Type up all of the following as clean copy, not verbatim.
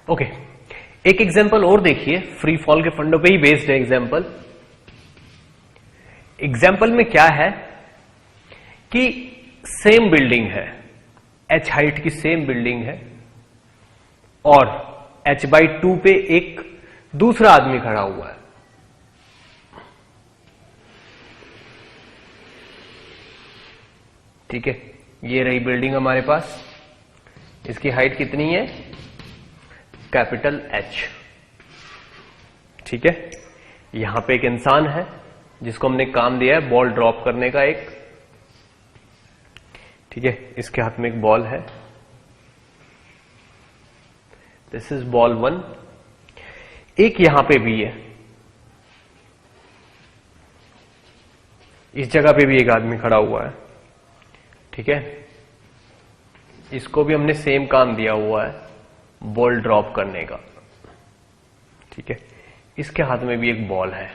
Okay, एक example और देखिए, फ्री फॉल के फंडों पे ही बेस्ड है एग्जांपल। एग्जांपल में क्या है कि सेम बिल्डिंग है, h हाइट की सेम बिल्डिंग है और h/2 पे एक दूसरा आदमी खड़ा हुआ है। ठीक है, ये रही बिल्डिंग हमारे पास, इसकी हाइट कितनी है, कैपिटल H। ठीक है, यहां पे एक इंसान है जिसको हमने काम दिया है बॉल ड्रॉप करने का एक। ठीक है, इसके हाथ में एक बॉल है, दिस इज बॉल 1। एक यहां पे भी है, इस जगह पे भी एक आदमी खड़ा हुआ है। ठीक है, इसको भी हमने सेम काम दिया हुआ है बॉल ड्रॉप करने का। ठीक है, इसके हाथ में भी एक बॉल है,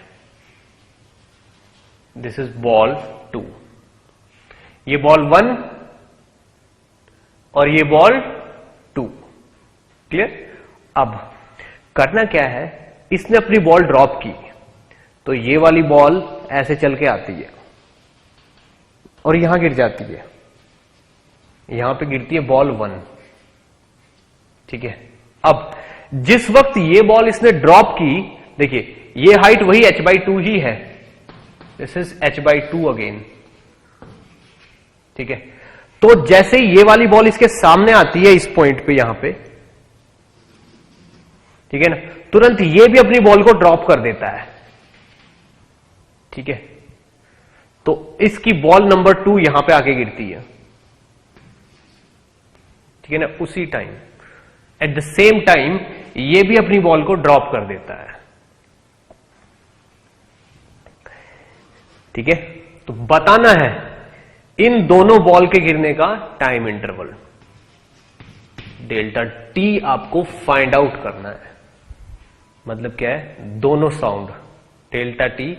दिस इज बॉल 2। ये बॉल 1 और ये बॉल 2। क्लियर? अब करना क्या है, इसने अपनी बॉल ड्रॉप की तो ये वाली बॉल ऐसे चल के आती है और यहां गिर जाती है, यहां पे गिरती है बॉल 1। ठीक है, अब जिस वक्त ये बॉल इसने ड्रॉप की, देखिए ये हाइट वही h/2 ही है, दिस इज h/2 अगेन। ठीक है, तो जैसे ये वाली बॉल इसके सामने आती है इस पॉइंट पे, यहां पे, ठीक है ना, तुरंत ये भी अपनी बॉल को ड्रॉप कर देता है। ठीक है, तो इसकी बॉल नंबर 2 यहां पे आके गिरती है। ठीक है ना, उसी time, at the same time ये भी अपनी बॉल को ड्रॉप कर देता है। ठीक है, तो बताना है इन दोनों बॉल के गिरने का टाइम इंटरवल, डेल्टा टी आपको फाइंड आउट करना है। मतलब क्या है, दोनों sound, delta T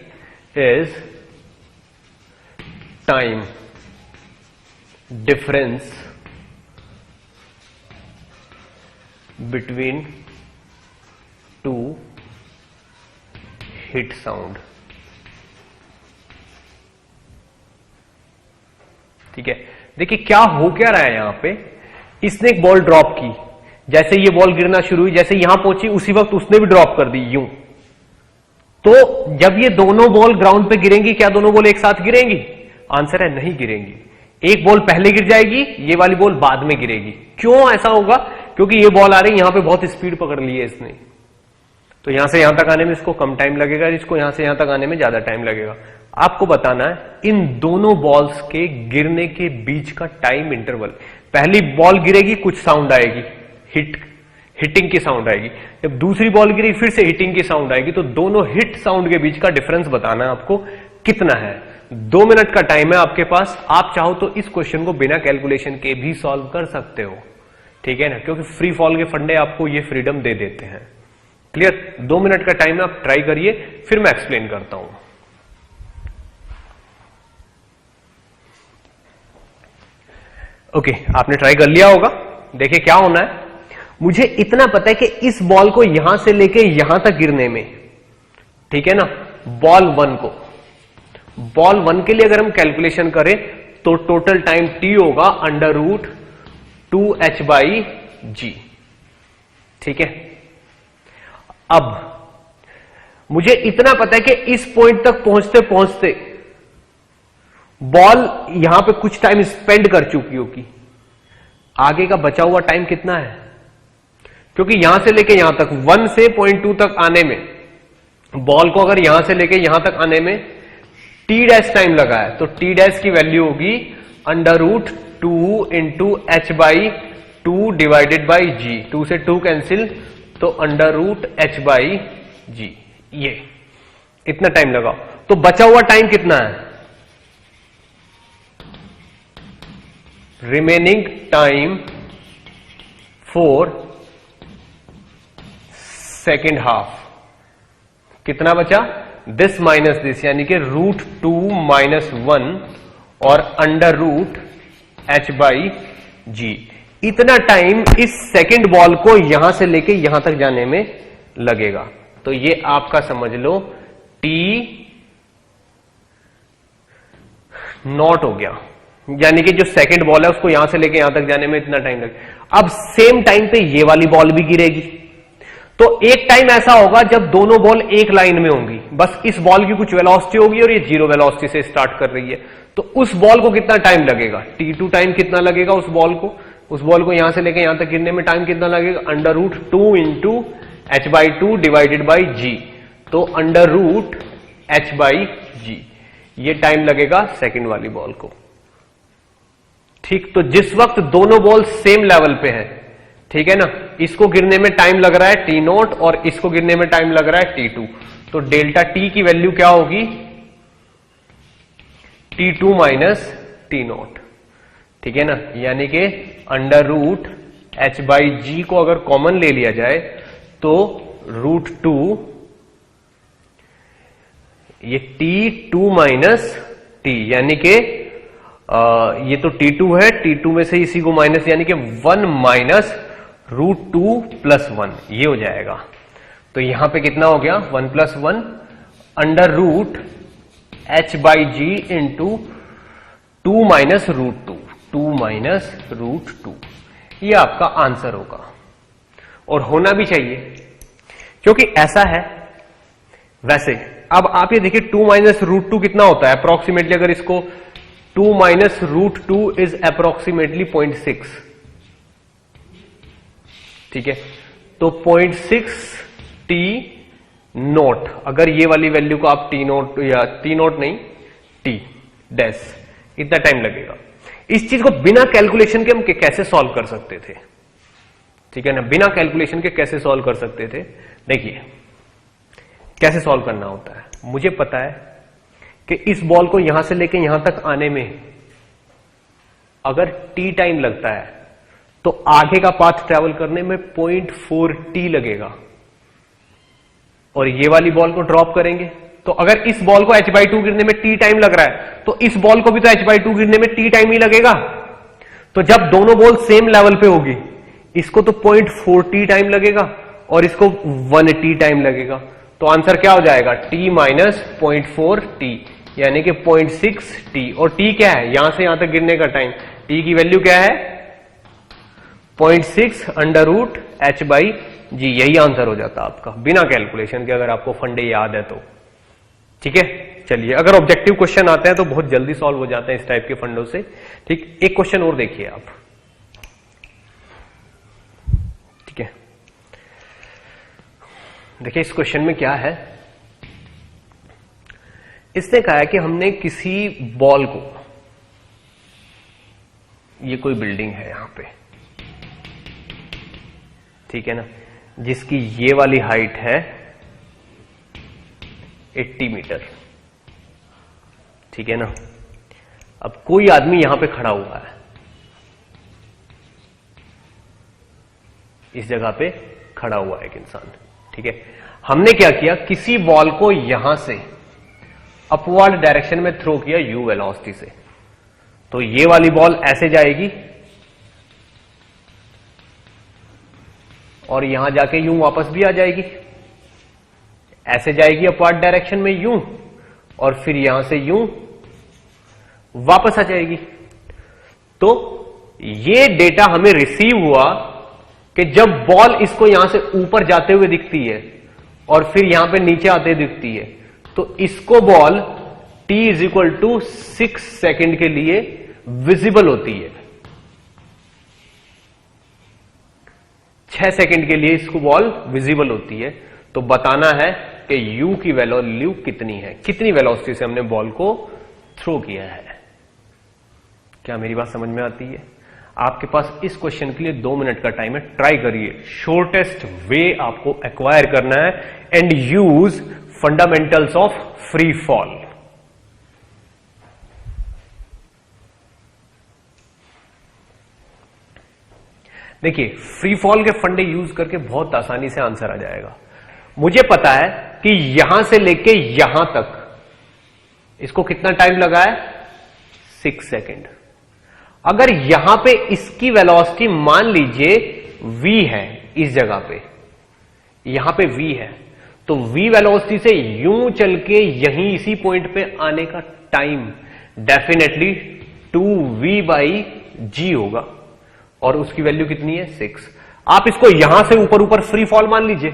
is time difference between 2 hit sound. ठीक है, देखिए क्या हो क्या रहा है यहां पे, इसने एक बॉल ड्रॉप की, जैसे ये बॉल गिरना शुरू हुई, जैसे यहां पहुंची उसी वक्त उसने भी ड्रॉप कर दी यूं। तो जब ये दोनों बॉल ग्राउंड पे गिरेंगी, क्या दोनों बॉल एक साथ गिरेंगी? आंसर है नहीं गिरेंगी, एक बॉल पहले गिर जाएगी, ये वाली बॉल बाद में गिरेगी। क्यों ऐसा होगा? क्योंकि ये बॉल आ रही है, यहां पे बहुत स्पीड पकड़ ली है इसने, तो यहां से यहां तक आने में इसको कम टाइम लगेगा, इसको यहां से यहां तक आने में ज्यादा टाइम लगेगा। आपको बताना है इन दोनों बॉल्स के गिरने के बीच का टाइम इंटरवल। पहली बॉल गिरेगी, कुछ साउंड आएगी, हिटिंग की साउंड आएगी, जब दूसरी बॉल गिरी फिर से हिटिंग की साउंड आएगी, तो दोनों हिट साउंड के बीच का डिफरेंस बताना है आपको कितना है। 2 मिनट का टाइम है आपके पास, आप चाहो तो इस क्वेश्चन को बिना कैलकुलेशन के भी सॉल्व कर सकते हो। ठीक है ना, क्योंकि फ्री फॉल के फंडे आपको ये फ्रीडम दे देते हैं। क्लियर? 2 मिनट का टाइम है, आप ट्राई करिए, फिर मैं एक्सप्लेन करता हूं। ओके, आपने ट्राई कर लिया होगा। देखिए क्या होना है, मुझे इतना पता है कि इस बॉल को यहां से लेके यहां तक गिरने में, ठीक है ना, बॉल 1 को, बॉल 1 के लिए अगर हम कैलकुलेशन करें तो टोटल टाइम टी होगा √2h/g। ठीक है, अब मुझे इतना पता है कि इस पॉइंट तक पहुंचते पहुंचते बॉल यहां पे कुछ टाइम स्पेंड कर चुकी होगी, आगे का बचा हुआ टाइम कितना है? क्योंकि यहां से लेके यहां तक 1 से 0.2 तक आने में, बॉल को अगर यहां से लेके यहां तक आने में t' टाइम लगा है, तो t' की वैल्यू होगी √2 × h/2 डिवाइडेड बाई g। 2 से 2 कैंसिल, तो √h/g, ये इतना टाइम लगाओ। तो बचा हुआ टाइम कितना है? Remaining time for second half कितना बचा? दिस माइनस दिस, यानी कि √2 - 1 और √h/g। इतना टाइम इस सेकंड बॉल को यहां से लेके यहां तक जाने में लगेगा। तो ये आपका समझ लो T0 हो गया, यानी कि जो सेकंड बॉल है उसको यहां से लेके यहां तक जाने में इतना टाइम लगेगा। अब सेम टाइम पे ये वाली बॉल भी गिरेगी, तो एक टाइम ऐसा होगा जब दोनों बॉल एक लाइन में होंगी, बस इस बॉल की कुछ वेलोसिटी होगी और ये 0 वेलोसिटी से स्टार्ट कर रही है, तो उस बॉल को कितना टाइम लगेगा, T2 टाइम कितना लगेगा उस बॉल को यहां से लेके यहां तक गिरने में टाइम कितना लगेगा, √2 × h/2 डिवाइडेड बाई g, तो √h/g ये टाइम लगेगा सेकंड वाली बॉल को। ठीक, तो जिस वक्त दोनों बॉल सेम लेवल पे है, ठीक है ना, इसको गिरने में टाइम लग रहा है T0 और इसको गिरने में टाइम लग रहा है T2, तो डेल्टा T की वैल्यू क्या होगी, T2 - T0, ठीक है ना, यानी कि √h/g को अगर कॉमन ले लिया जाए तो √2 ये T2 - T, यानी कि ये तो T2 है, T2 में से इसी को माइनस, यानी कि 1 - √2 + 1 ये हो जाएगा। तो यहां पे कितना हो गया, 1 + 1 √h/g × 2 - √2, 2 - √2, ये आपका आंसर होगा और होना भी चाहिए क्योंकि ऐसा है। वैसे अब आप ये देखिए 2 - √2 कितना होता है अप्रोक्सीमेटली, अगर इसको 2 - √2 इज अप्रोक्सीमेटली 0.6, ठीक है, तो 0.6 T0, अगर ये वाली वैल्यू को आप T0 या T0 नहीं T डैश, इतना टाइम लगेगा। इस चीज को बिना कैलकुलेशन के हम कैसे सॉल्व कर सकते थे, ठीक है ना, बिना कैलकुलेशन के कैसे सॉल्व कर सकते थे। देखिए कैसे सॉल्व करना होता है, मुझे पता है कि इस बॉल को यहां से लेके यहां तक आने में अगर T टाइम लगता है तो आगे का पाथ ट्रेवल करने में 0.4 T लगेगा, और ये वाली बॉल को ड्रॉप करेंगे तो अगर इस बॉल को h/2 गिरने में T टाइम लग रहा है तो इस बॉल को भी तो h/2 गिरने में T टाइम ही लगेगा। तो जब दोनों बॉल सेम लेवल पे होगी, इसको तो 0.4 T टाइम लगेगा और इसको 1 T टाइम लगेगा, तो आंसर क्या हो जाएगा, T - 0.4 T, यानी कि 0.6 T, और T क्या है, यहां से यहां तक गिरने का टाइम, T की वैल्यू क्या है, 0.6 √h/g, यही आंसर हो जाता आपका बिना कैलकुलेशन के, अगर आपको फंडे याद है तो। ठीक है, चलिए अगर ऑब्जेक्टिव क्वेश्चन आते हैं तो बहुत जल्दी सॉल्व हो जाते हैं इस टाइप के फंडों से। ठीक, एक क्वेश्चन और देखिए आप, ठीक है, देखिए इस क्वेश्चन में क्या है, इसने कहा है कि हमने किसी बॉल को, ये कोई बिल्डिंग है यहां पे, ठीक है ना, जिसकी ये वाली हाइट है 80 मीटर, ठीक है ना। अब कोई आदमी यहां पे खड़ा हुआ है, इस जगह पे खड़ा हुआ है एक इंसान, ठीक है। हमने क्या किया, किसी बॉल को यहां से अपवर्ड डायरेक्शन में थ्रो किया u वेलोसिटी से, तो ये वाली बॉल ऐसे जाएगी और यहां जाके यूं वापस भी आ जाएगी, ऐसे जाएगी अपवर्ड डायरेक्शन में यूं, और फिर यहां से यूं वापस आ जाएगी। तो ये डेटा हमें रिसीव हुआ कि जब बॉल इसको यहां से ऊपर जाते हुए दिखती है और फिर यहां पे नीचे आते दिखती है, तो इसको बॉल t = 6 सेकेंड के लिए विजिबल होती है, 6 सेकेंड के लिए इसको बॉल विजिबल होती है। तो बताना है कि u की वैल्यू कितनी है, कितनी वेलोसिटी से हमने बॉल को थ्रो किया है। क्या मेरी बात समझ में आती है? आपके पास इस क्वेश्चन के लिए 2 मिनट का टाइम है, ट्राई करिए, शॉर्टेस्ट वे आपको एक्वायर करना है, and use fundamentals of free fall. देखिए फ्री फॉल के फंडे यूज करके बहुत आसानी से आंसर आ जाएगा। मुझे पता है कि यहां से लेके यहां तक इसको कितना टाइम लगा है, 6 सेकेंड। अगर यहां पे इसकी वेलोसिटी मान लीजिए v है, इस जगह पे यहां पे v है, तो v वेलोसिटी से यूं चल के यहीं इसी पॉइंट पे आने का टाइम डेफिनेटली 2v/g होगा, और उसकी वैल्यू कितनी है, 6। आप इसको यहां से ऊपर ऊपर फ्री फॉल मान लीजिए,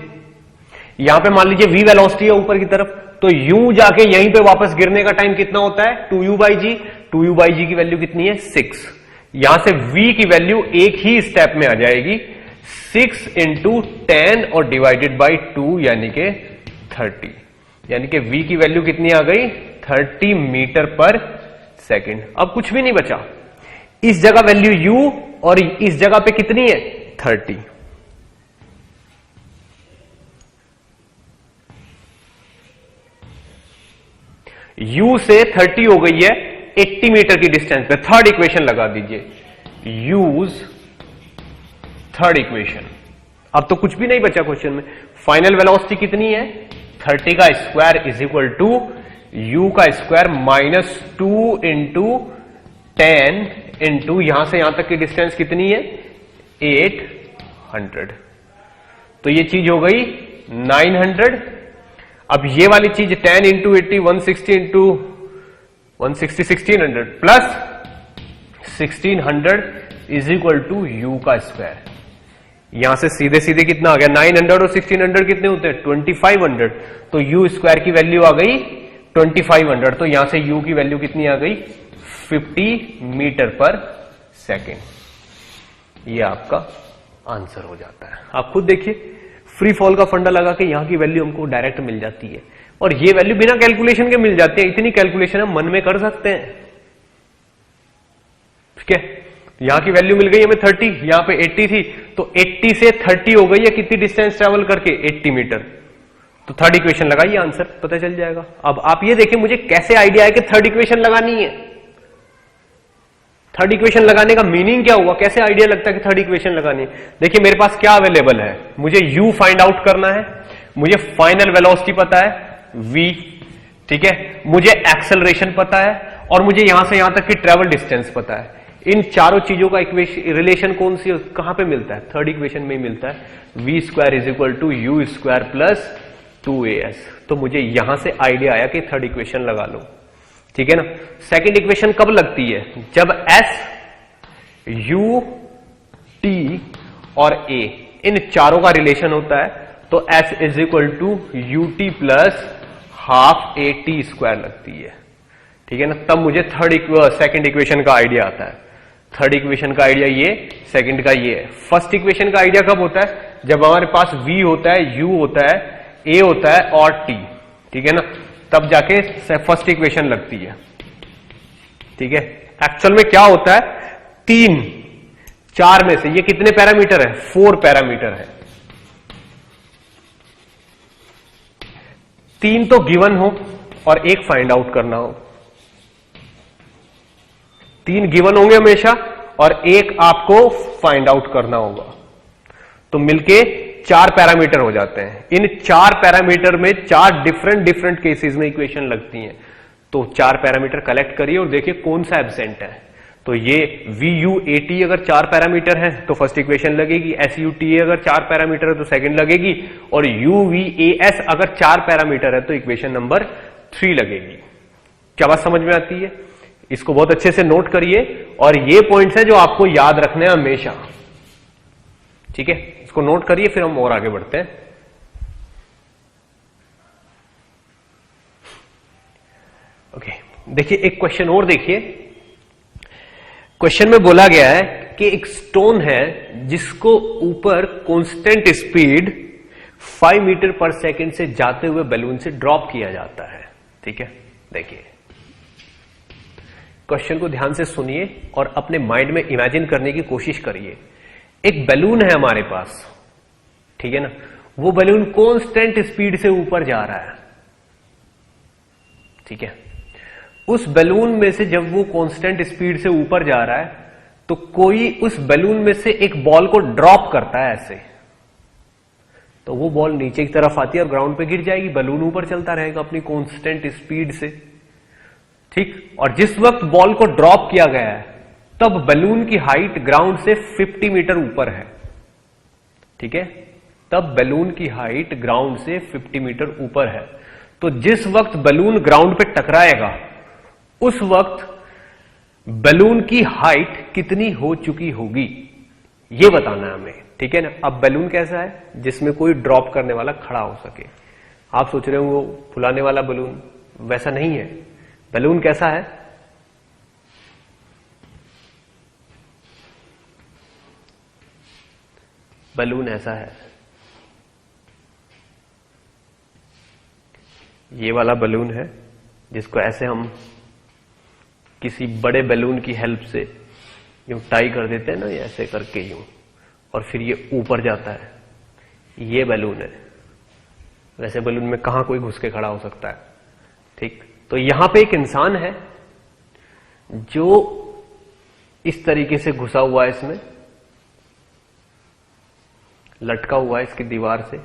यहां पे मान लीजिए v वेलोसिटी है ऊपर की तरफ, तो यूं जाके यहीं पे वापस गिरने का टाइम कितना होता है, 2u/g। 2u/g की वैल्यू कितनी है, 6। यहां से v की वैल्यू एक ही स्टेप में आ जाएगी, 6 × 10 और डिवाइडेड बाई 2 यानी कि 30, यानी कि v की वैल्यू कितनी आ गई, 30 मीटर पर सेकेंड। अब कुछ भी नहीं बचा, इस जगह वैल्यू u और इस जगह पे कितनी है, 30। u से 30 हो गई है 80 मीटर की डिस्टेंस पे। थर्ड इक्वेशन लगा दीजिए, यूज थर्ड इक्वेशन। अब तो कुछ भी नहीं बचा क्वेश्चन में। फाइनल वेलोसिटी कितनी है, 30 का square is equal to u का स्क्वायर -2 × 10 इंटू यहां से यहां तक की डिस्टेंस कितनी है, 800। तो ये चीज हो गई 900। अब ये वाली चीज 10 × 80 160 × 160 1600 plus 1600 is equal to u का स्क्वायर। यहां से सीधे सीधे कितना आ गया, 900 और 1600 कितने होते हैं, 2500। तो यू स्क्वायर की वैल्यू आ गई 2500। तो यहां से यू की वैल्यू कितनी आ गई, 50 मीटर पर सेकेंड। ये आपका आंसर हो जाता है। आप खुद देखिए, फ्री फॉल का फंडा लगा के यहां की वैल्यू हमको डायरेक्ट मिल जाती है, और ये वैल्यू बिना कैलकुलेशन के मिल जाती है। इतनी कैलकुलेशन हम मन में कर सकते हैं, ठीक है। यहां की वैल्यू मिल गई हमें 30, यहां पे 80 थी, तो 80 से 30 हो गई है कितनी डिस्टेंस ट्रेवल करके, 80 मीटर। तो थर्ड इक्वेशन लगाइए, आंसर पता चल जाएगा। अब आप ये देखिए मुझे कैसे आइडिया है कि थर्ड इक्वेशन लगानी है। थर्ड इक्वेशन लगाने का मीनिंग क्या हुआ, कैसे आइडिया लगता है कि थर्ड इक्वेशन लगानी है। देखिए मेरे पास क्या अवेलेबल है, मुझे u फाइंड आउट करना है, मुझे फाइनल वेलोसिटी पता है v, ठीक है, मुझे एक्सेलरेशन पता है, और मुझे यहां से यहां तक की ट्रेवल डिस्टेंस पता है। इन चारों चीजों का रिलेशन कौन सी, कहां पे मिलता है, थर्ड इक्वेशन में ही मिलता है। v square is equal to u square plus 2as। तो मुझे यहां से आइडिया आया कि थर्ड इक्वेशन लगा लो, ठीक है ना। सेकंड इक्वेशन कब लगती है, जब s, u, t और a इन चारों का रिलेशन होता है, तो s is equal to u t plus half a t square लगती है, ठीक है ना। तब मुझे सेकंड इक्वेशन का आइडिया आता है। थर्ड इक्वेशन का आइडिया ये, सेकंड का ये है। फर्स्ट इक्वेशन का आइडिया कब होता है, जब हमारे पास v होता है, u होता है, a होता है और t, ठीक है ना, तब जाके फर्स्ट इक्वेशन लगती है, ठीक है। एक्चुअल में क्या होता है, 3 4 में से ये कितने पैरामीटर है, 4 पैरामीटर है। 3 तो गिवन हो और 1 फाइंड आउट करना हो। 3 गिवन होंगे हमेशा और 1 आपको फाइंड आउट करना होगा, तो मिलके 4 पैरामीटर हो जाते हैं। इन 4 पैरामीटर में 4 डिफरेंट केसेस में इक्वेशन लगती हैं। तो 4 पैरामीटर कलेक्ट करिए और देखिए कौन सा एब्सेंट है। तो ये VUAT अगर 4 पैरामीटर है तो फर्स्ट इक्वेशन लगेगी, SUTA अगर 4 पैरामीटर है तो सेकंड लगेगी, और UVAS अगर 4 पैरामीटर है तो इक्वेशन नंबर 3 लगेगी। क्या बात समझ में आती है? इसको बहुत अच्छे से नोट करिए, और ये पॉइंट्स है जो आपको याद रखने हैं हमेशा, ठीक है। इसको नोट करिए, फिर हम और आगे बढ़ते हैं। ओके, देखिए एक क्वेश्चन और देखिए। क्वेश्चन में बोला गया है कि एक स्टोन है जिसको ऊपर कांस्टेंट स्पीड 5 मीटर पर सेकंड से जाते हुए बैलून से ड्रॉप किया जाता है, ठीक है। देखिए क्वेश्चन को ध्यान से सुनिए और अपने माइंड में इमेजिन करने की कोशिश करिए। एक बैलून है हमारे पास, ठीक है ना, वो बैलून कांस्टेंट स्पीड से ऊपर जा रहा है, ठीक है। उस बैलून में से जब वो कांस्टेंट स्पीड से ऊपर जा रहा है तो कोई उस बैलून में से एक बॉल को ड्रॉप करता है ऐसे। तो वो बॉल नीचे की तरफ आती है और ग्राउंड पे गिर जाएगी, बलून ऊपर चलता रहेगा अपनी कांस्टेंट स्पीड से। ठीक, और जिस वक्त बॉल को ड्रॉप किया गया है तब बलून की हाइट ग्राउंड से 50 मीटर ऊपर है। ठीक है, तब बलून की हाइट ग्राउंड से 50 मीटर ऊपर है। तो जिस वक्त बलून ग्राउंड पे टकराएगा उस वक्त बलून की हाइट कितनी हो चुकी होगी ये बताना है हमें। ठीक है ना। अब बलून कैसा है, जिसमें कोई ड्रॉप करने वाला खड़ा हो सके। आप सोच रहे हो वो फुलाने वाला बलून, वैसा नहीं है। बलून कैसा है, बलून ऐसा है, ये वाला बलून है जिसको ऐसे हम किसी बड़े बलून की हेल्प से यूं टाई कर देते हैं ना, ऐसे करके यूं, और फिर ये ऊपर जाता है, ये बलून है। वैसे बलून में कहां कोई घुस के खड़ा हो सकता है। ठीक, तो यहां पे एक इंसान है जो इस तरीके से घुसा हुआ है, इसमें लटका हुआ है इसकी दीवार से,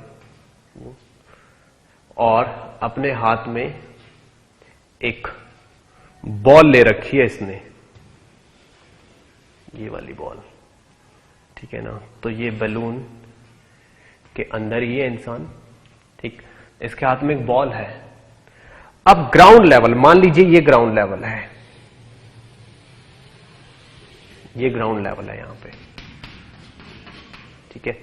और अपने हाथ में एक बॉल ले रखी है इसने, ये वाली बॉल। ठीक है ना। तो ये बलून के अंदर ही है इंसान। ठीक, इसके हाथ में एक बॉल है। अब ग्राउंड लेवल, मान लीजिए ये ग्राउंड लेवल है, ये ग्राउंड लेवल है यहां पे। ठीक है,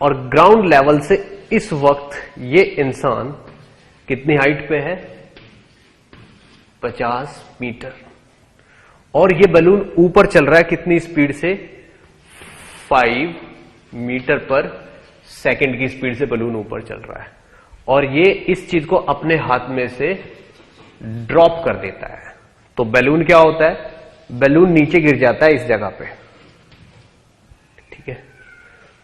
और ग्राउंड लेवल से इस वक्त ये इंसान कितनी हाइट पे है, 50 मीटर, और ये बलून ऊपर चल रहा है कितनी स्पीड से, 5 मीटर पर सेकंड की स्पीड से बलून ऊपर चल रहा है। और ये इस चीज को अपने हाथ में से ड्रॉप कर देता है। तो बलून क्या होता है, बलून नीचे गिर जाता है इस जगह पे। ठीक है,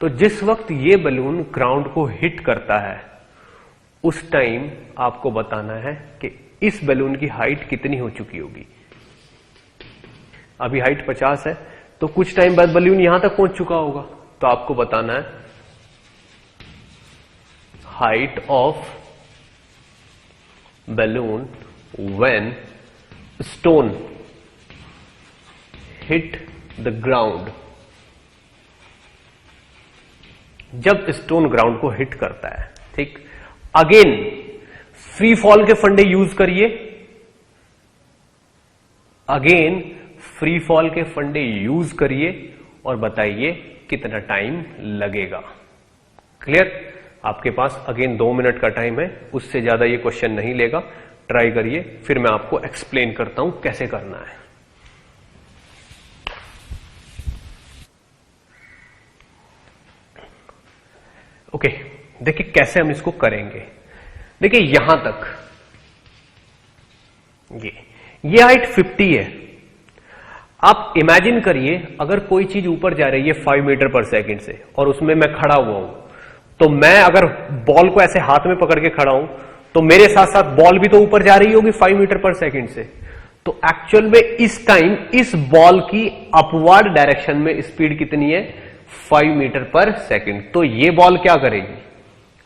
तो जिस वक्त ये बलून ग्राउंड को हिट करता है उस टाइम आपको बताना है कि इस बलून की हाइट कितनी हो चुकी होगी। अभी हाइट 50 है, तो कुछ टाइम बाद बलून यहां तक पहुंच चुका होगा। तो आपको बताना है height of balloon when stone hit the ground, जब स्टोन ग्राउंड को हिट करता है। ठीक, अगेन फ्री फॉल के फंडे यूज करिए, अगेन फ्री फॉल के फंडे यूज करिए और बताइए कितना टाइम लगेगा। क्लियर। आपके पास अगेन 2 मिनट का टाइम है, उससे ज्यादा ये क्वेश्चन नहीं लेगा। ट्राई करिए, फिर मैं आपको एक्सप्लेन करता हूं कैसे करना है। ओके, देखिए कैसे हम इसको करेंगे। देखिए यहां तक ये हाइट 50 है। आप इमेजिन करिए अगर कोई चीज ऊपर जा रही है 5 मीटर पर सेकंड से, और उसमें मैं खड़ा हुआ हूं, तो मैं अगर बॉल को ऐसे हाथ में पकड़ के खड़ा हूं तो मेरे साथ साथ बॉल भी तो ऊपर जा रही होगी 5 मीटर पर सेकंड से। तो एक्चुअल में इस टाइम इस बॉल की अपवर्ड डायरेक्शन में स्पीड कितनी है, 5 मीटर पर सेकंड। तो ये बॉल क्या करेगी,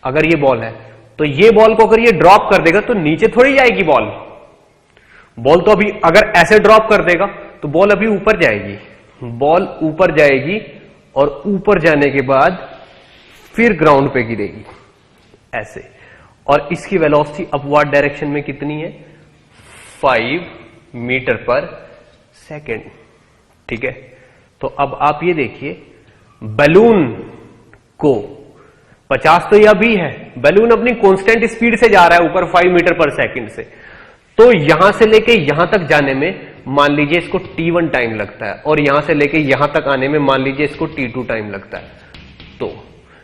अगर ये बॉल है तो ये बॉल को अगर ये ड्रॉप कर देगा तो नीचे थोड़ी जाएगी बॉल। बॉल तो अभी अगर ऐसे ड्रॉप कर देगा तो बॉल अभी ऊपर जाएगी, बॉल ऊपर जाएगी और ऊपर जाने के बाद फिर ग्राउंड पे गिरेगी ऐसे, और इसकी वेलोसिटी अपवर्ड डायरेक्शन में कितनी है, 5 मीटर पर सेकेंड। ठीक है, तो अब आप ये देखिए बलून को 50 तो यह भी है, बलून अपनी कांस्टेंट स्पीड से जा रहा है ऊपर 5 मीटर पर सेकंड से। तो यहां से लेके यहां तक जाने में मान लीजिए इसको t1 टाइम लगता है, और यहां से लेके यहां तक आने में मान लीजिए इसको t2 टाइम लगता है। तो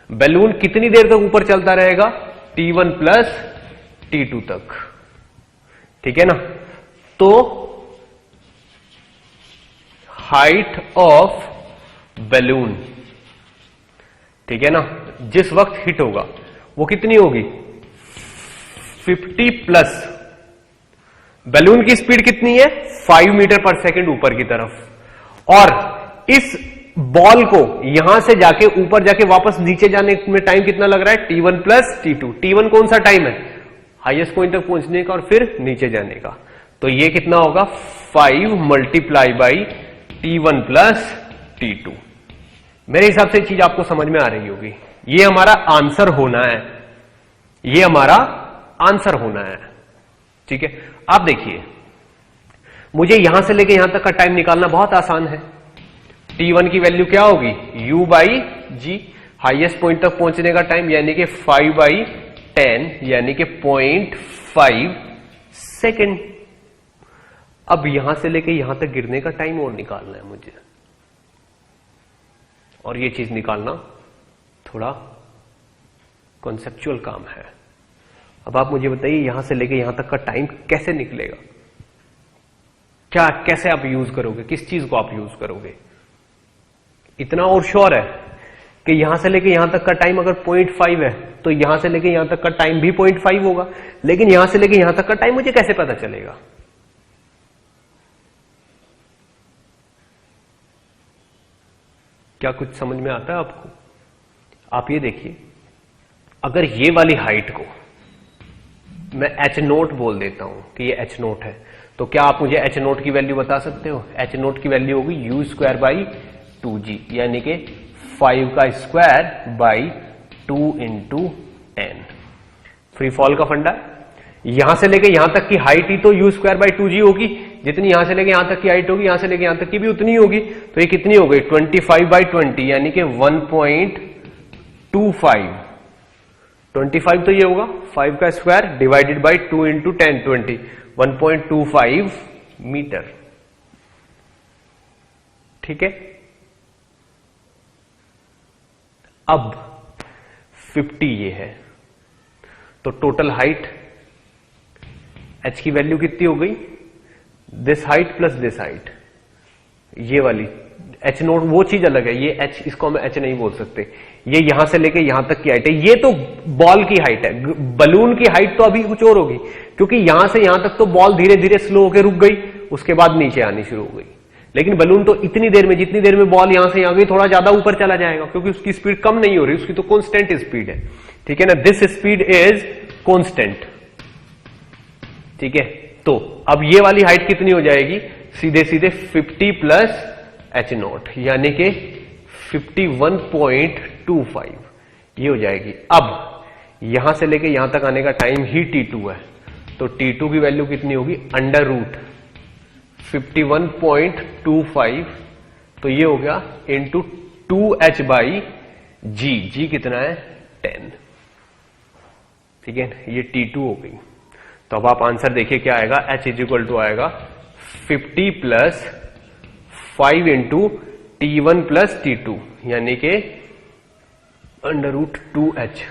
बलून कितनी देर तक ऊपर चलता रहेगा, t1 प्लस t2 तक। ठीक है ना। तो हाइट ऑफ बलून, ठीक है ना, जिस वक्त हिट होगा वो कितनी होगी, 50 प्लस बलून की स्पीड कितनी है, 5 मीटर पर सेकंड ऊपर की तरफ, और इस बॉल को यहां से जाके ऊपर जाके वापस नीचे जाने में टाइम कितना लग रहा है, t1 प्लस t2। t1 कौन सा टाइम है, हाईएस्ट पॉइंट तक पहुंचने का और फिर नीचे जाने का। तो ये कितना होगा 5 multiply by t1 plus t2। मेरे हिसाब से चीज आपको समझ में आ रही होगी। ये हमारा आंसर होना है, ये हमारा आंसर होना है। ठीक है, आप देखिए मुझे यहां से लेके यहां तक का टाइम निकालना बहुत आसान है। t1 की वैल्यू क्या होगी, u by g, highest point तक पहुंचने का टाइम यानी कि 5/10 यानी कि 0.5 सेकेंड। अब यहां से लेके यहां तक गिरने का टाइम और निकालना है मुझे, और ये चीज निकालना थोड़ा कॉन्सेप्चुअल काम है। अब आप मुझे बताइए यहां से लेके यहां तक का टाइम कैसे निकलेगा, क्या कैसे आप यूज करोगे, किस चीज को आप यूज करोगे। इतना और श्योर है कि यहां से लेके यहां तक का टाइम अगर 0.5 है तो यहां से लेके यहां तक का टाइम भी 0.5 होगा, लेकिन यहां से लेके यहां तक का टाइम मुझे कैसे पता चलेगा। क्या कुछ समझ में आता है आपको। आप ये देखिए, अगर ये वाली हाइट को मैं h0 बोल देता हूं कि ये h0 है, तो क्या आप मुझे h0 की वैल्यू बता सकते हो। h0 की वैल्यू होगी u²/2g यानी कि 5 का स्क्वायर बाई 2 × 10। फ्री फॉल का फंडा है, यहां से लेके यहां तक की हाइट ही तो u²/2g होगी, जितनी यहां से लेके यहां तक की हाइट होगी यहां से लेके यहां तक की भी उतनी होगी। तो ये कितनी हो गई 25/20 यानी कि 1.25। 25 तो ये होगा 5 का स्क्वायर डिवाइडेड बाई 2 × 10 20 1.25 मीटर। ठीक है, अब 50 ये है, तो टोटल हाइट h की वैल्यू कितनी हो गई, this height plus this height, ये वाली h0 वो चीज अलग है, ये h इसको हम h नहीं बोल सकते। ये यहां से लेके यहां तक की हाइट है, ये तो बॉल की हाइट है। बलून की हाइट तो अभी कुछ और होगी, क्योंकि यहां से यहां तक तो बॉल धीरे धीरे स्लो होकर रुक गई, उसके बाद नीचे आनी शुरू हो गई। लेकिन बलून तो इतनी देर में, जितनी देर में बॉल यहां से यहां गई, थोड़ा ज्यादा ऊपर चला जाएगा, क्योंकि उसकी स्पीड कम नहीं हो रही, उसकी तो कांस्टेंट स्पीड है। ठीक है ना, दिस स्पीड इज कांस्टेंट। ठीक है, तो अब ये वाली हाइट कितनी हो जाएगी, सीधे सीधे 50 प्लस h0 यानी कि 51.25 ये हो जाएगी। अब यहां से लेके यहां तक आने का टाइम ही t2 है, तो t2 की वैल्यू कितनी होगी, √ 51.25, तो ये हो गया इंटू 2h/g, g कितना है 10। ठीक है, ये t2 हो गई। तो अब आप आंसर देखिए क्या आएगा, h = आएगा 50 प्लस 5 × t1 प्लस t2 यानी कि √2h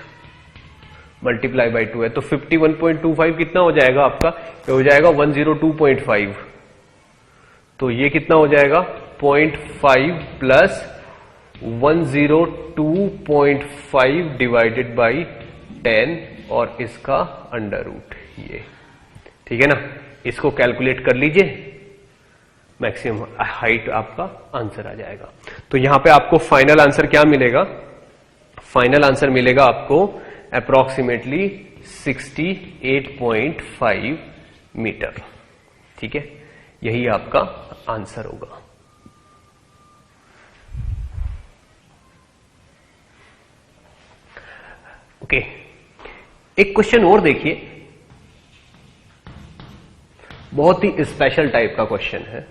मल्टीप्लाई बाई 2 है, तो 51.25 कितना हो जाएगा आपका, ये हो जाएगा 102.5। तो ये कितना हो जाएगा 0.5 प्लस 102.5 डिवाइडेड बाई 10 और इसका √ ये। ठीक है ना, इसको कैलकुलेट कर लीजिए, मैक्सिमम हाइट आपका आंसर आ जाएगा। तो यहां पे आपको फाइनल आंसर क्या मिलेगा, फाइनल आंसर मिलेगा आपको अप्रोक्सीमेटली 68.5 मीटर। ठीक है, यही आपका आंसर होगा। ओके, एक क्वेश्चन और देखिए, बहुत ही स्पेशल टाइप का क्वेश्चन है।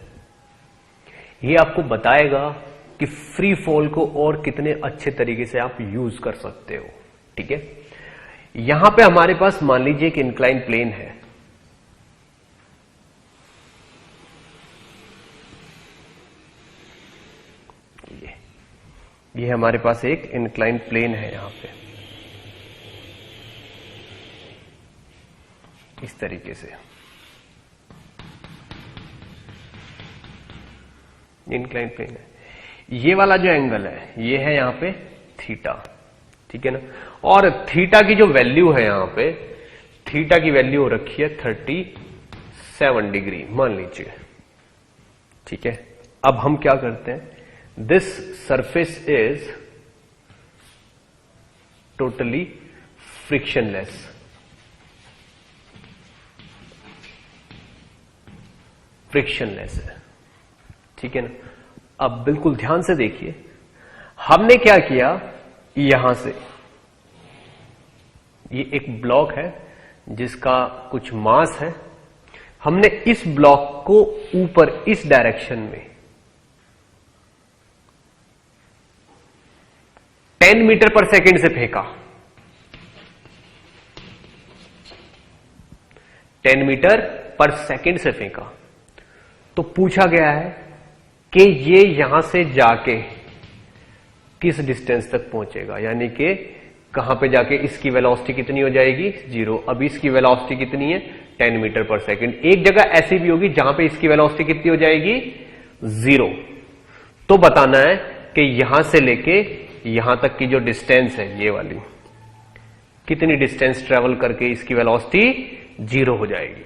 ये आपको बताएगा कि फ्री फॉल को और कितने अच्छे तरीके से आप यूज कर सकते हो। ठीक है, यहां पे हमारे पास मान लीजिए कि इंक्लाइन प्लेन है, ये हमारे पास एक इंक्लाइन प्लेन है यहां पे, इस तरीके से इंक्लाइन प्लेन है। ये वाला जो एंगल है ये है यहां पे थीटा। ठीक है ना, और थीटा की जो वैल्यू है यहां पे, थीटा की वैल्यू हो रखी है 37 डिग्री मान लीजिए। ठीक है, अब हम क्या करते हैं, this surface is totally frictionless. Frictionless है, ठीक है ना। अब बिल्कुल ध्यान से देखिए, हमने क्या किया, यहां से ये एक ब्लॉक है जिसका कुछ मास है, हमने इस ब्लॉक को ऊपर इस डायरेक्शन में 10 मीटर पर सेकंड से फेंका। 10 मीटर पर सेकंड से फेंका। तो पूछा गया है कि ये यहां से जाके किस डिस्टेंस तक पहुंचेगा, यानी कि कहां पे जाके इसकी वेलोसिटी कितनी हो जाएगी, 0। अब इसकी वेलोसिटी कितनी है, 10 मीटर पर सेकंड। एक जगह ऐसी भी होगी जहां पे इसकी वेलोसिटी कितनी हो जाएगी, 0। तो बताना है कि यहां से लेके यहां तक की जो डिस्टेंस है, ये वाली, कितनी डिस्टेंस ट्रेवल करके इसकी वेलोसिटी 0 हो जाएगी,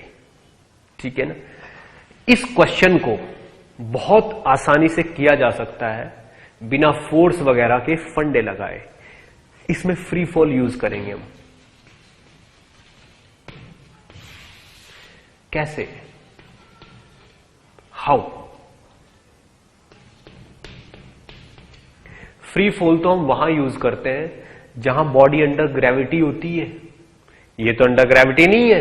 ठीक है ना। इस क्वेश्चन को बहुत आसानी से किया जा सकता है बिना फोर्स वगैरह के फंडे लगाए। इसमें फ्री फॉल यूज करेंगे हम। कैसे, हाउ? फ्री फॉल तो हम वहां यूज करते हैं जहां बॉडी अंडर ग्रेविटी होती है। ये तो अंडर ग्रेविटी नहीं है,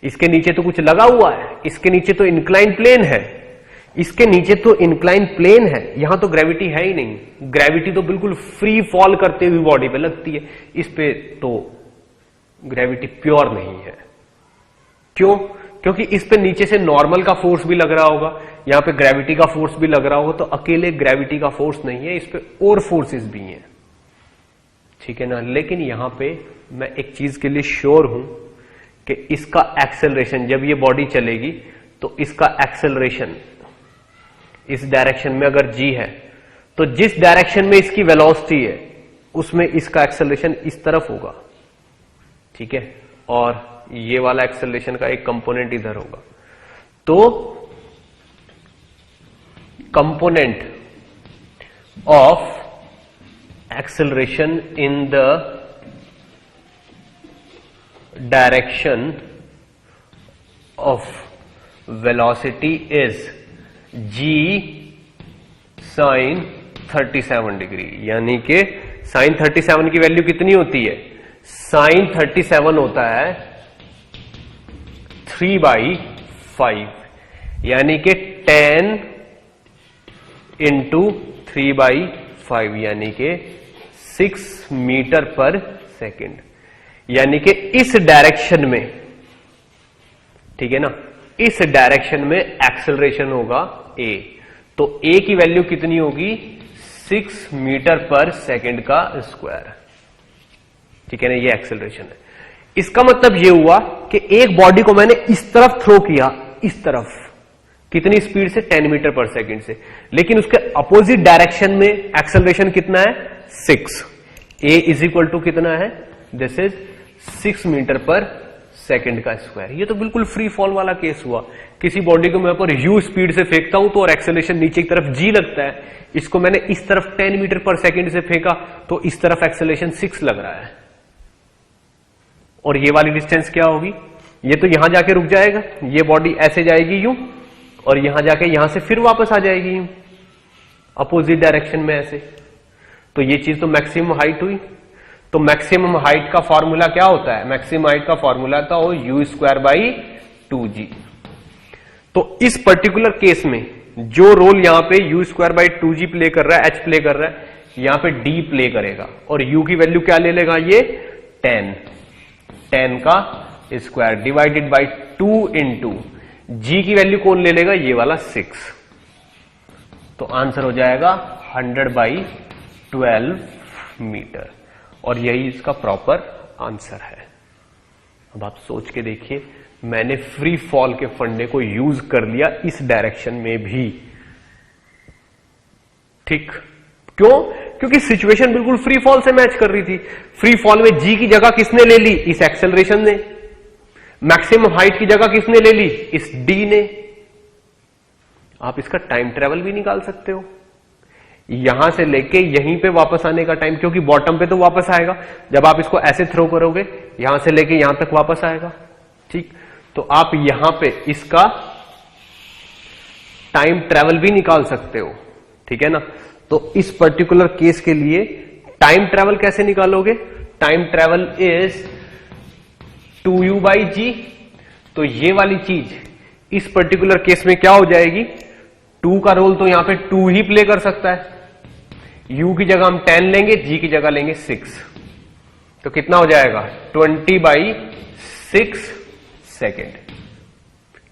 इसके नीचे तो कुछ लगा हुआ है, इसके नीचे तो इंक्लाइन प्लेन है, इसके नीचे तो इंक्लाइन प्लेन है, यहां तो ग्रेविटी है ही नहीं। ग्रेविटी तो बिल्कुल फ्री फॉल करते हुए बॉडी पे लगती है, इस पे तो ग्रेविटी प्योर नहीं है। क्यों? क्योंकि इस पे नीचे से नॉर्मल का फोर्स भी लग रहा होगा, यहां पे ग्रेविटी का फोर्स भी लग रहा होगा, तो अकेले ग्रेविटी का फोर्स नहीं है, इस पे और फोर्सेस भी हैं, ठीक है ना। लेकिन यहां पे मैं एक चीज के लिए श्योर हूं कि इसका एक्सेलरेशन, जब ये बॉडी चलेगी तो इसका एक्सेलरेशन इस डायरेक्शन में अगर g है, तो जिस डायरेक्शन में इसकी वेलोसिटी है उसमें इसका एक्सेलरेशन इस तरफ होगा, ठीक है, और ये वाला एक्सेलरेशन का एक कंपोनेंट इधर होगा। तो component of acceleration in the direction of velocity is g sine 37 degree, यानी कि साइन 37 की वैल्यू कितनी होती है, साइन 37 होता है 3/5, यानी कि 10 इंटू 3/5, यानी कि 6 मीटर पर सेकेंड। यानी कि इस डायरेक्शन में, ठीक है ना, इस डायरेक्शन में एक्सेलरेशन होगा a, तो a की वैल्यू कितनी होगी, 6 मीटर पर सेकेंड का स्क्वायर, ठीक है ना, ये एक्सेलरेशन है। इसका मतलब ये हुआ कि एक बॉडी को मैंने इस तरफ थ्रो किया, इस तरफ, कितनी स्पीड से, 10 मीटर पर सेकेंड से, लेकिन उसके अपोजिट डायरेक्शन में एक्सेलरेशन कितना है, 6। a इज इक्वल टू कितना है, दिस इज 6 मीटर पर सेकेंड का स्क्वायर। ये तो बिल्कुल फ्री फॉल वाला केस हुआ। किसी बॉडी को मैं पर u स्पीड से फेंकता हूं तो और एक्सेलरेशन नीचे की तरफ g लगता है, इसको मैंने इस तरफ 10 मीटर पर सेकेंड से फेंका तो इस तरफ एक्सेलरेशन 6 लग रहा है, और ये वाली डिस्टेंस क्या होगी, ये तो यहां जाके रुक जाएगा, ये बॉडी ऐसे जाएगी यूं, और यहां जाके यहां से फिर वापस आ जाएगी यूं, अपोजिट डायरेक्शन में ऐसे। तो ये चीज तो मैक्सिमम हाइट हुई। तो मैक्सिमम हाइट का फॉर्मूला क्या होता है, मैक्सिमम हाइट का फॉर्मूला था वो u²/2g। तो इस पर्टिकुलर केस में जो रोल यहां पे u²/2g प्ले कर रहा है, h प्ले कर रहा है, यहां पे d प्ले करेगा, और u की वैल्यू क्या ले लेगा, ये 10 का square divided by 2 into g की वैल्यू कौन ले लेगा, ये वाला 6। तो आंसर हो जाएगा 100/12 मीटर, और यही इसका प्रॉपर आंसर है। अब आप सोच के देखिए, मैंने फ्री फॉल के फंडे को यूज कर लिया इस डायरेक्शन में भी, ठीक, क्यों? क्योंकि सिचुएशन बिल्कुल फ्री फॉल से मैच कर रही थी। फ्री फॉल में जी की जगह किसने ले ली, इस एक्सेलरेशन ने। मैक्सिमम हाइट की जगह किसने ले ली, इस डी ने। आप इसका टाइम ट्रेवल भी निकाल सकते हो। यहां से लेके यहीं पे वापस आने का टाइम, क्योंकि बॉटम पे तो वापस आएगा, जब आप इसको ऐसे थ्रो करोगे यहां से लेके यहां तक वापस आएगा। ठीक, तो आप यहां पे इसका टाइम ट्रेवल भी निकाल सकते हो, ठीक है ना। तो इस पर्टिकुलर केस के लिए टाइम ट्रेवल कैसे निकालोगे? Time travel is 2u/g। तो ये वाली चीज इस पर्टिकुलर केस में क्या हो जाएगी? 2 का रोल तो यहां पे 2 ही प्ले कर सकता है। u की जगह हम 10 लेंगे, g की जगह लेंगे 6, तो कितना हो जाएगा? 20/6 सेकेंड।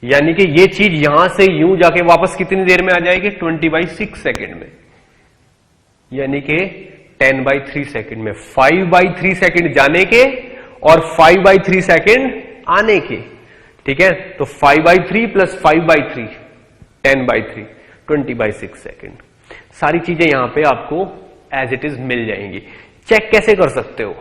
यानी कि ये चीज यहां से यूं जाके वापस कितनी देर में आ जाएगी? 20/6 सेकेंड में, यानी कि 10/3 सेकेंड में। 5/3 सेकेंड जाने के और 5/3 सेकेंड आने के, ठीक है। तो 5/3 प्लस 5/3 10/3 20/6 सेकेंड। सारी चीजें यहां पे आपको एज इट इज मिल जाएंगी। चेक कैसे कर सकते हो?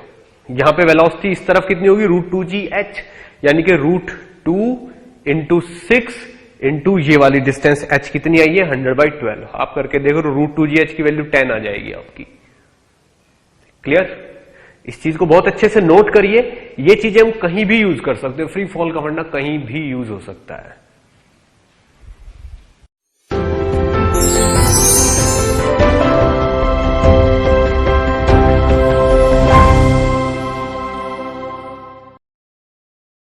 यहां पे वेलोसिटी इस तरफ कितनी होगी? √2gh, यानी कि √2 इंटू 6 इंटू ये वाली डिस्टेंस h कितनी आई है? 100/12। आप करके देखो, √2gh की वैल्यू 10 आ जाएगी आपकी। क्लियर? इस चीज को बहुत अच्छे से नोट करिए। ये चीजें हम कहीं भी यूज कर सकते हो। फ्री फॉल का फंडा कहीं भी यूज हो सकता है।